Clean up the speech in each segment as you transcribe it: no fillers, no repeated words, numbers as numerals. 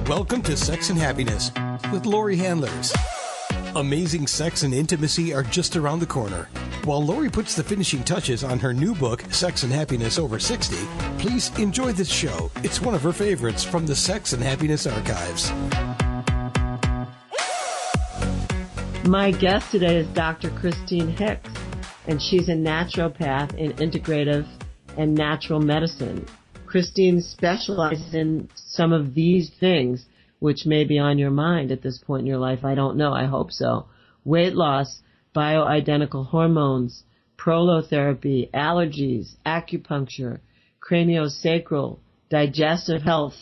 Welcome to Sex and Happiness with Laurie Handlers. Amazing sex and intimacy are just around the corner. While Laurie puts the finishing touches on her new book, Sex and Happiness Over 60, please enjoy this show. It's one of her favorites from the Sex and Happiness archives. My guest today is Dr. Christine Hicks, and she's a naturopath in Integrative and Natural Medicine. Christine specializes in some of these things, which may be on your mind at this point in your life. I don't know. I hope so. Weight loss, bioidentical hormones, prolotherapy, allergies, acupuncture, craniosacral, digestive health,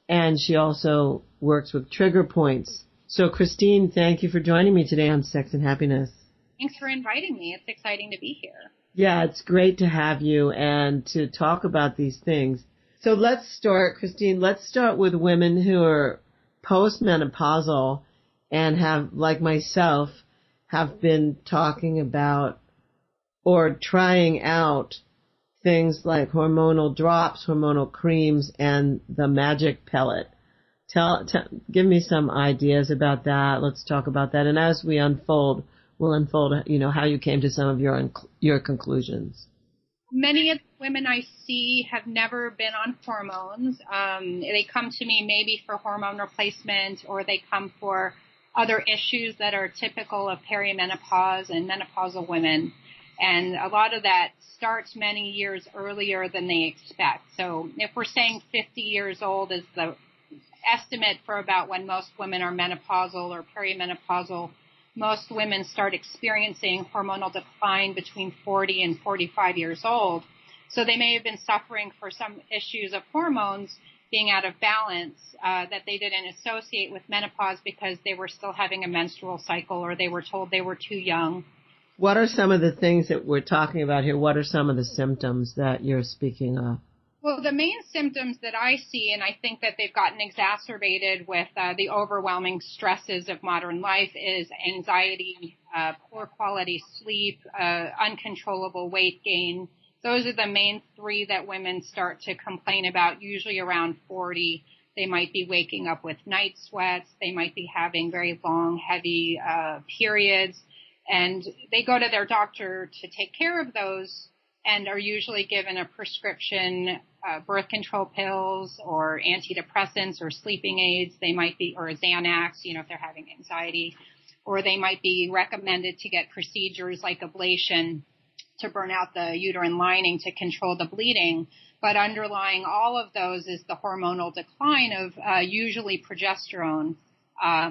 and she also works with trigger points. So, Christine, thank you for joining me today on Sex and Happiness. Thanks for inviting me. It's exciting to be here. Yeah, it's great to have you and to talk about these things. So let's start, Christine, with women who are post-menopausal and have, like myself, have been talking about or trying out things like hormonal drops, hormonal creams, and the magic pellet. Give me some ideas about that. Let's talk about that. And as we unfold, we'll unfold, how you came to some of your conclusions. Many of the women I see have never been on hormones. They come to me maybe for hormone replacement, or they come for other issues that are typical of perimenopause and menopausal women. And a lot of that starts many years earlier than they expect. So if we're saying 50 years old is the estimate for about when most women are menopausal or perimenopausal, most women start experiencing hormonal decline between 40 and 45 years old. So they may have been suffering for some issues of hormones being out of balance that they didn't associate with menopause because they were still having a menstrual cycle, or they were told they were too young. What are some of the things that we're talking about here? What are some of the symptoms that you're speaking of? Well, the main symptoms that I see, and I think that they've gotten exacerbated with the overwhelming stresses of modern life, is anxiety, poor quality sleep, uncontrollable weight gain. Those are the main three that women start to complain about, usually around 40. They might be waking up with night sweats. They might be having very long, heavy periods. And they go to their doctor to take care of those and are usually given a prescription, birth control pills or antidepressants or sleeping aids. They might be, or a Xanax, if they're having anxiety, or they might be recommended to get procedures like ablation to burn out the uterine lining to control the bleeding. But underlying all of those is the hormonal decline of usually progesterone,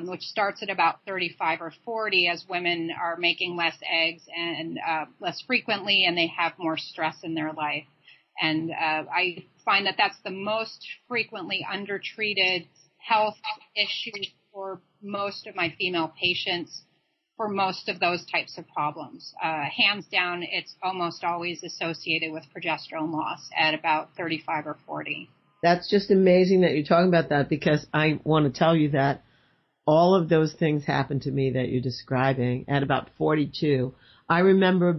which starts at about 35 or 40 as women are making less eggs and less frequently, and they have more stress in their life. And I find that that's the most frequently undertreated health issue for most of my female patients for most of those types of problems. Hands down, it's almost always associated with progesterone loss at about 35 or 40. That's just amazing that you're talking about that, because I want to tell you that all of those things happened to me that you're describing at about 42. I remember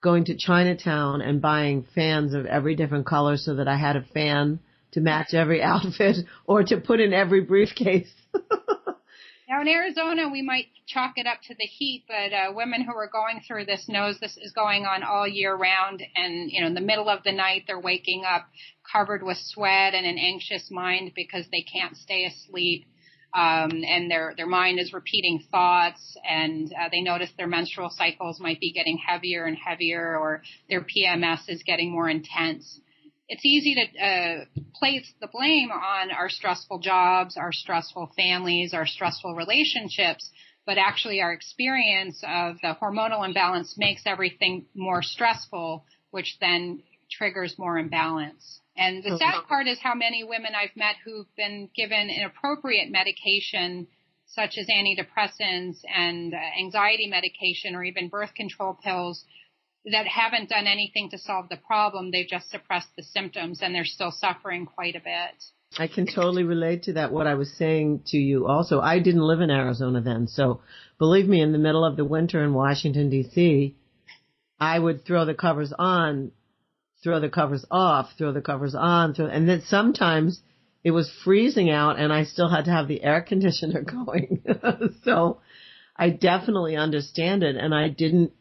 going to Chinatown and buying fans of every different color so that I had a fan to match every outfit or to put in every briefcase. Now in Arizona, we might chalk it up to the heat, but women who are going through this knows this is going on all year round. And, in the middle of the night, they're waking up covered with sweat and an anxious mind because they can't stay asleep. And their mind is repeating thoughts, and they notice their menstrual cycles might be getting heavier and heavier, or their PMS is getting more intense. It's easy to place the blame on our stressful jobs, our stressful families, our stressful relationships, but actually our experience of the hormonal imbalance makes everything more stressful, which then triggers more imbalance. And the sad part is how many women I've met who've been given inappropriate medication, such as antidepressants and anxiety medication or even birth control pills, that haven't done anything to solve the problem. They've just suppressed the symptoms, and they're still suffering quite a bit. I can totally relate to that, what I was saying to you also. I didn't live in Arizona then, so believe me, in the middle of the winter in Washington, D.C., I would throw the covers on, throw the covers off, throw the covers on, and then sometimes it was freezing out and I still had to have the air conditioner going. So I definitely understand it. And I didn't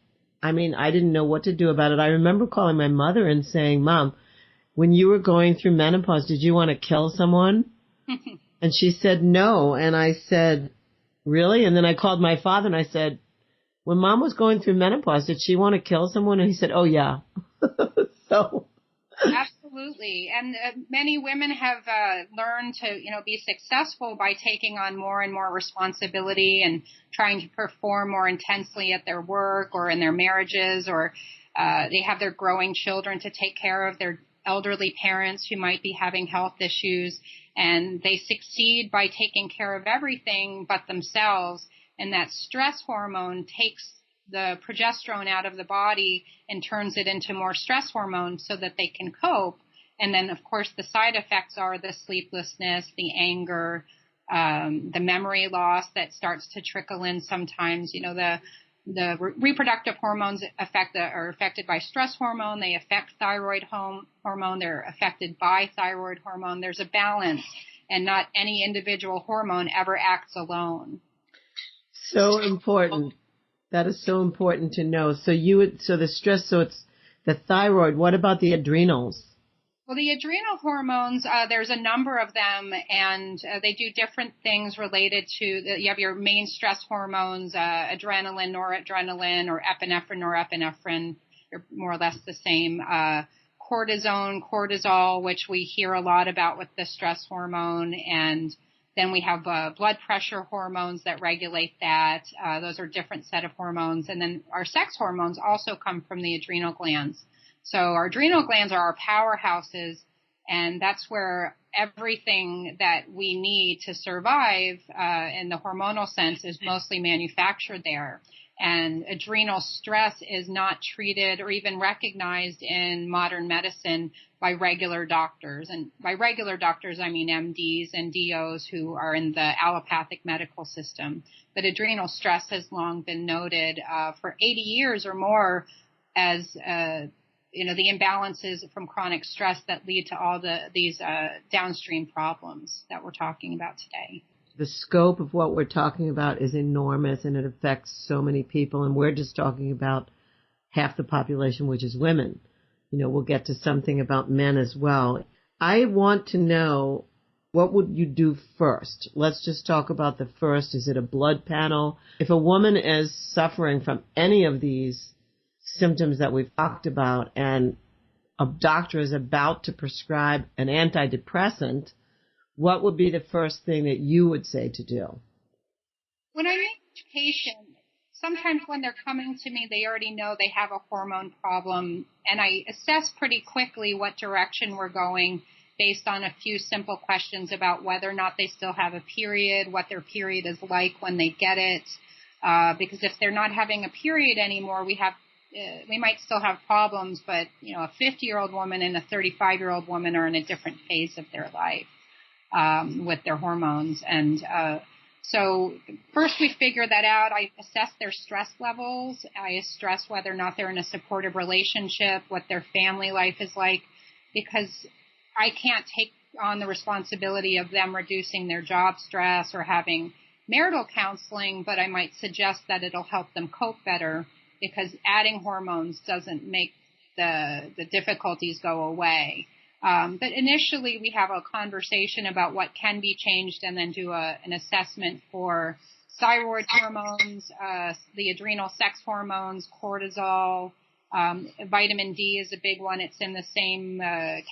know what to do about it. I remember calling my mother and saying, Mom, when you were going through menopause, did you want to kill someone? And she said, no. And I said, really? And then I called my father and I said, when Mom was going through menopause, did she want to kill someone? And he said, oh, yeah. So. Absolutely. And many women have learned to, be successful by taking on more and more responsibility and trying to perform more intensely at their work or in their marriages, or they have their growing children to take care of, their elderly parents who might be having health issues, and they succeed by taking care of everything but themselves. And that stress hormone takes the progesterone out of the body and turns it into more stress hormone so that they can cope. And then, of course, the side effects are the sleeplessness, the anger, the memory loss that starts to trickle in sometimes. The reproductive hormones are affected by stress hormone. They affect thyroid hormone. They're affected by thyroid hormone. There's a balance, and not any individual hormone ever acts alone. So important. That is so important to know. So the stress, so it's the thyroid. What about the adrenals? Well, the adrenal hormones, there's a number of them, and they do different things related to, you have your main stress hormones, adrenaline, noradrenaline, or epinephrine, norepinephrine. They're more or less the same. Cortisone, cortisol, which we hear a lot about with the stress hormone, and then we have blood pressure hormones that regulate that. Those are a different set of hormones. And then our sex hormones also come from the adrenal glands. So our adrenal glands are our powerhouses, and that's where everything that we need to survive in the hormonal sense is mostly manufactured there. And adrenal stress is not treated or even recognized in modern medicine by regular doctors. And by regular doctors, I mean MDs and DOs who are in the allopathic medical system. But adrenal stress has long been noted for 80 years or more as the imbalances from chronic stress that lead to all these downstream problems that we're talking about today. The scope of what we're talking about is enormous, and it affects so many people, and we're just talking about half the population, which is women. We'll get to something about men as well. I want to know, what would you do first? Let's just talk about the first. Is it a blood panel? If a woman is suffering from any of these symptoms that we've talked about, and a doctor is about to prescribe an antidepressant, what would be the first thing that you would say to do? When I meet a patient, sometimes when they're coming to me, they already know they have a hormone problem, and I assess pretty quickly what direction we're going based on a few simple questions about whether or not they still have a period, what their period is like when they get it, because if they're not having a period anymore, we might still have problems, but a 50-year-old woman and a 35-year-old woman are in a different phase of their life with their hormones. And so first we figure that out. I assess their stress levels. I assess whether or not they're in a supportive relationship, what their family life is like, because I can't take on the responsibility of them reducing their job stress or having marital counseling, but I might suggest that it'll help them cope better, because adding hormones doesn't make the difficulties go away. But initially we have a conversation about what can be changed, and then do an assessment for thyroid hormones, the adrenal sex hormones, cortisol. Vitamin D is a big one. It's in the same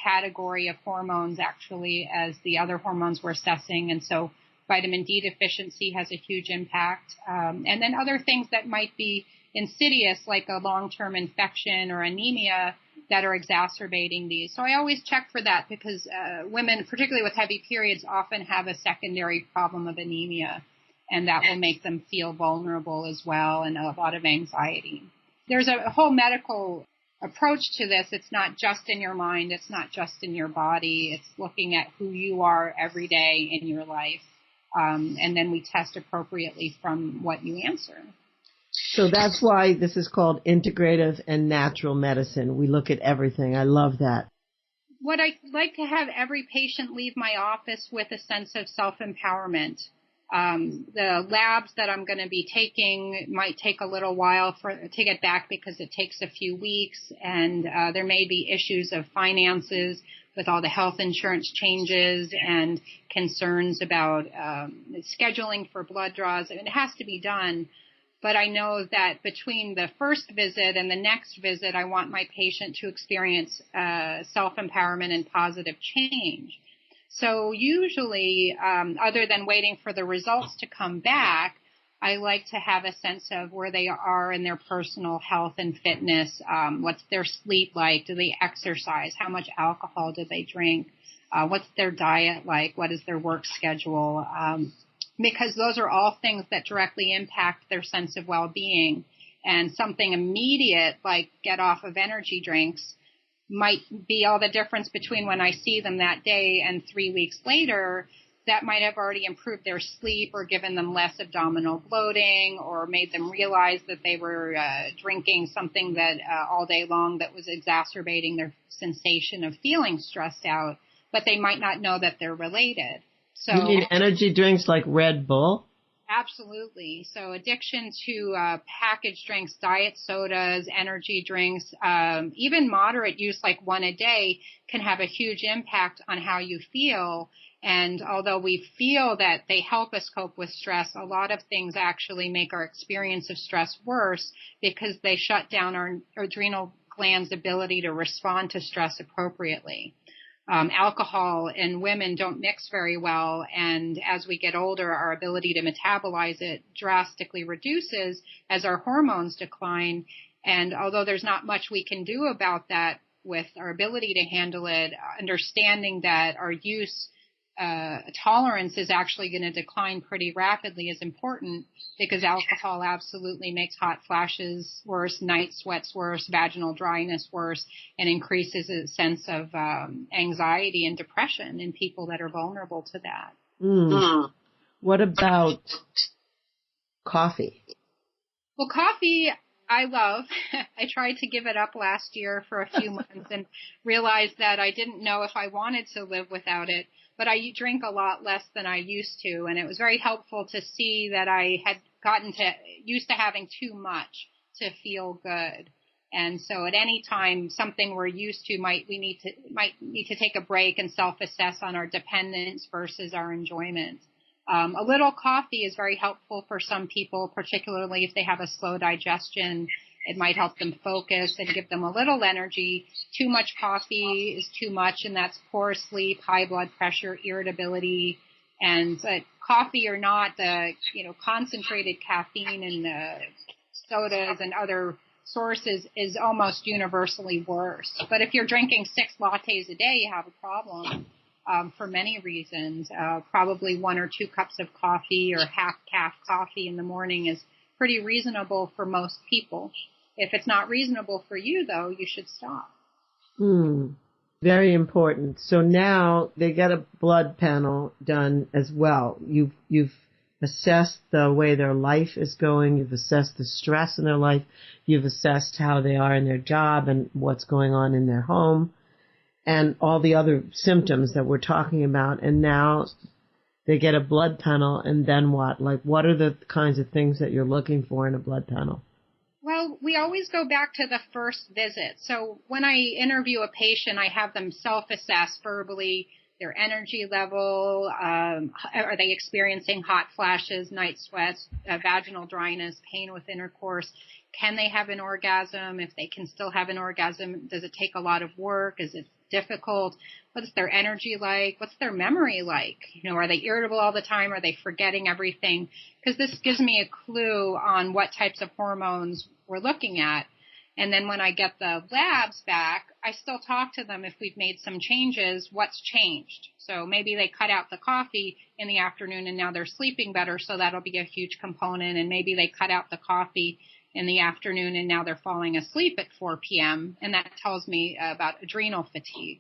category of hormones actually as the other hormones we're assessing. And so vitamin D deficiency has a huge impact. And then other things that might be insidious, like a long-term infection or anemia, that are exacerbating these. So I always check for that, because women, particularly with heavy periods, often have a secondary problem of anemia, and that will make them feel vulnerable as well, and a lot of anxiety. There's a whole medical approach to this. It's not just in your mind. It's not just in your body. It's looking at who you are every day in your life. And then we test appropriately from what you answer. So that's why this is called Integrative and Natural Medicine. We look at everything. I love that. what I like to have every patient leave my office with a sense of self-empowerment. The labs that I'm going to be taking might take a little while to get back because it takes a few weeks, and there may be issues of finances with all the health insurance changes and concerns about scheduling for blood draws. It has to be done. But I know that between the first visit and the next visit, I want my patient to experience self-empowerment and positive change. So usually, other than waiting for the results to come back, I like to have a sense of where they are in their personal health and fitness. What's their sleep like? Do they exercise? How much alcohol do they drink? What's their diet like? What is their work schedule? Because those are all things that directly impact their sense of well-being. And something immediate like get off of energy drinks might be all the difference between when I see them that day and 3 weeks later. That might have already improved their sleep or given them less abdominal bloating or made them realize that they were drinking something that all day long that was exacerbating their sensation of feeling stressed out, but they might not know that they're related. So, you mean energy drinks like Red Bull? Absolutely. So addiction to packaged drinks, diet sodas, energy drinks, even moderate use like one a day can have a huge impact on how you feel. And although we feel that they help us cope with stress, a lot of things actually make our experience of stress worse because they shut down our adrenal glands' ability to respond to stress appropriately. Alcohol in women don't mix very well, and as we get older, our ability to metabolize it drastically reduces as our hormones decline. And although there's not much we can do about that with our ability to handle it, understanding that our use tolerance is actually going to decline pretty rapidly is important because alcohol absolutely makes hot flashes worse, night sweats worse, vaginal dryness worse, and increases a sense of anxiety and depression in people that are vulnerable to that. What about coffee? Well, coffee I love. I tried to give it up last year for a few months and realized that I didn't know if I wanted to live without it. But I drink a lot less than I used to, and it was very helpful to see that I had gotten used to having too much to feel good. And so at any time something we're used to might need to take a break and self-assess on our dependence versus our enjoyment. A little coffee is very helpful for some people, particularly if they have a slow digestion. It might help them focus and give them a little energy. Too much coffee is too much, and that's poor sleep, high blood pressure, irritability. And coffee or not, concentrated caffeine in sodas and other sources is almost universally worse. But if you're drinking 6 lattes a day, you have a problem for many reasons. Probably 1 or 2 cups of coffee or half-calf coffee in the morning is pretty reasonable for most people. If it's not reasonable for you, though, you should stop. Very important. So now they get a blood panel done as well. You've assessed the way their life is going. You've assessed the stress in their life. You've assessed how they are in their job and what's going on in their home and all the other symptoms that we're talking about. And now they get a blood panel, and then what? Like, what are the kinds of things that you're looking for in a blood panel? Well, we always go back to the first visit. So when I interview a patient, I have them self-assess verbally their energy level. Are they experiencing hot flashes, night sweats, vaginal dryness, pain with intercourse? Can they have an orgasm? If they can still have an orgasm, does it take a lot of work? Is it difficult? What's their energy like? What's their memory like? Are they irritable all the time? Are they forgetting everything? Because this gives me a clue on what types of hormones we're looking at. And then when I get the labs back, I still talk to them if we've made some changes, what's changed. So maybe they cut out the coffee in the afternoon and now they're sleeping better, so that'll be a huge component. And maybe they cut out the coffee in the afternoon and now they're falling asleep at 4 p.m. and that tells me about adrenal fatigue.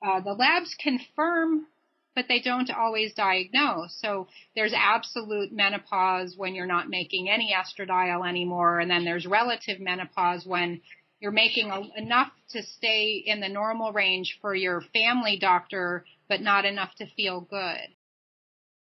The labs confirm, but they don't always diagnose. So there's absolute menopause when you're not making any estradiol anymore, and then there's relative menopause when you're making enough to stay in the normal range for your family doctor, but not enough to feel good.